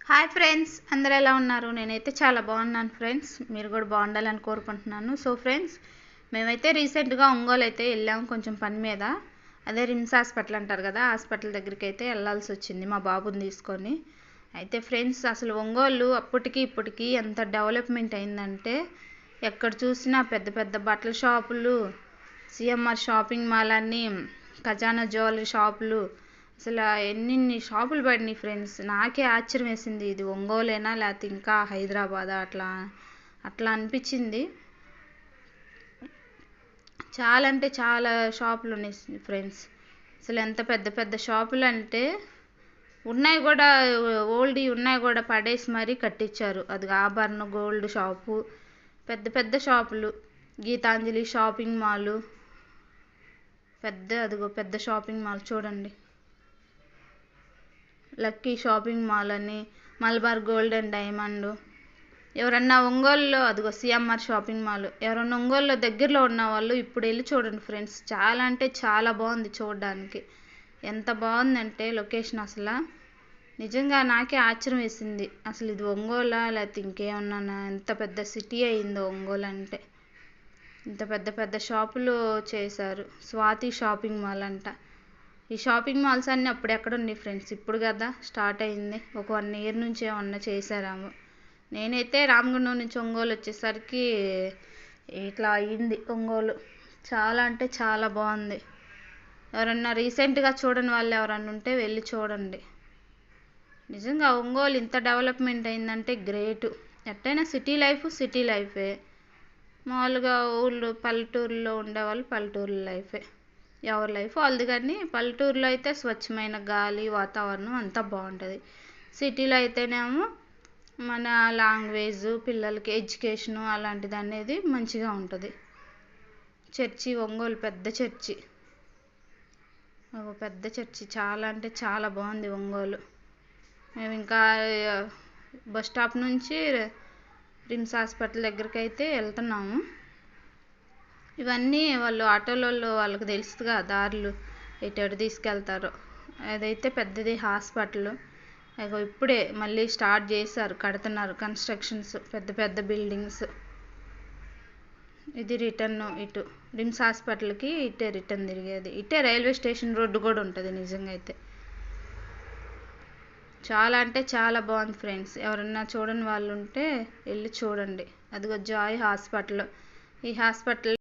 Hi friends, అందరు ఎలా ఉన్నారు? నేనైతే చాలా బాగున్నాను ఫ్రెండ్స్. మీరు కూడా బాగుండాలని కోరుకుంటున్నాను. సో ఫ్రెండ్స్, మేమైతే రీసెంట్గా ఒంగోలు అయితే వెళ్ళాము కొంచెం పని మీద. అదే రిమ్స్ హాస్పిటల్ అంటారు కదా, హాస్పిటల్ దగ్గరికి అయితే వెళ్ళాల్సి వచ్చింది మా బాబుని తీసుకొని. అయితే ఫ్రెండ్స్, అసలు ఒంగోలు అప్పటికి ఇప్పటికి ఎంత డెవలప్మెంట్ అయిందంటే, ఎక్కడ చూసినా పెద్ద పెద్ద బట్టల షాపులు, సిఎంఆర్ షాపింగ్ మాల్ అని, ఖజానా జ్యువెలరీ షాపులు, అసలు ఎన్ని షాపులు పడినాయి ఫ్రెండ్స్. నాకే ఆశ్చర్యం వేసింది, ఇది ఒంగోలేనా లేకపోతే ఇంకా హైదరాబాద్ అట్లా అట్లా అనిపించింది. చాలా అంటే చాలా షాపులు ఉన్నాయి ఫ్రెండ్స్. అసలు ఎంత పెద్ద పెద్ద షాపులు అంటే, ఉన్నాయి కూడా ఓల్డ్ ఉన్నాయి కూడా పడేసి మరీ కట్టించారు. అది ఆభరణ గోల్డ్ షాపు, పెద్ద పెద్ద షాపులు, గీతాంజలి షాపింగ్ మాల్, అదిగో పెద్ద షాపింగ్ మాల్ చూడండి, లక్కీ షాపింగ్ మాల్ అని, మలబార్ గోల్డ్ అండ్ డైమండ్. ఎవరన్నా ఒంగోలులో అదిగో సిఎంఆర్ షాపింగ్ మాల్, ఎవరన్నా ఒంగోలులో దగ్గరలో ఉన్న వాళ్ళు ఇప్పుడు వెళ్ళి చూడండి ఫ్రెండ్స్. చాలా అంటే చాలా బాగుంది చూడడానికి. ఎంత బాగుందంటే లొకేషన్, అసలు నిజంగా నాకే ఆశ్చర్యం వేసింది. అసలు ఇది ఒంగోలా లేకపోతే ఇంకేమన్నా, ఎంత పెద్ద సిటీ అయిందో ఒంగోలు అంటే. ఇంత పెద్ద పెద్ద షాపులు చేశారు. స్వాతి షాపింగ్ మాల్ అంట. ఈ షాపింగ్ మాల్స్ అన్నీ అప్పుడు ఎక్కడ ఉన్నాయి ఫ్రెండ్స్, ఇప్పుడు కదా స్టార్ట్ అయింది. ఒక 1 ఇయర్ నుంచి ఏమన్నా చేశారాము. నేనైతే రామగుండం నుంచి ఒంగోలు వచ్చేసరికి ఇట్లా అయింది ఒంగోలు. చాలా అంటే చాలా బాగుంది. ఎవరన్నా రీసెంట్గా చూడని వాళ్ళు ఎవరన్నా ఉంటే వెళ్ళి చూడండి. నిజంగా ఒంగోలు ఇంత డెవలప్మెంట్ అయిందంటే గ్రేటు. ఎట్టయినా సిటీ లైఫే. మామూలుగా ఊళ్ళో పల్లెటూరులో ఉండేవాళ్ళు పల్లెటూరు లైఫే. ఎవరి లైఫ్ వాళ్ళది. కానీ పల్లెటూరులో అయితే స్వచ్ఛమైన గాలి, వాతావరణం అంతా బాగుంటుంది. సిటీలో అయితేనేమో మన లాంగ్వేజ్, పిల్లలకి ఎడ్యుకేషను అలాంటిది అనేది మంచిగా ఉంటుంది. చర్చి, ఒంగోలు పెద్ద చర్చి, పెద్ద చర్చి, చాలా అంటే చాలా బాగుంది ఒంగోలు. మేము ఇంకా బస్ స్టాప్ నుంచి రిమ్స్ హాస్పిటల్ దగ్గరికి అయితే వెళ్తున్నాము. ఇవన్నీ వాళ్ళు ఆటోలలో వాళ్ళకి తెలుసుగా దారులు ఎటు తీసుకెళ్తారో. అదైతే పెద్దది హాస్పిటల్. ఇప్పుడే మళ్ళీ స్టార్ట్ చేశారు, కడుతున్నారు కన్స్ట్రక్షన్స్, పెద్ద పెద్ద బిల్డింగ్స్. ఇది రిటర్న్ ఇటు రిమ్స్ హాస్పిటల్కి ఇటే రిటర్న్ తిరిగేది. ఇటే రైల్వే స్టేషన్ రోడ్డు కూడా ఉంటుంది. నిజంగా అయితే చాలా అంటే చాలా బాగుంది ఫ్రెండ్స్. ఎవరన్నా చూడని వాళ్ళు ఉంటే వెళ్ళి చూడండి. అదిగో జాయ్ హాస్పిటల్. ఈ హాస్పిటల్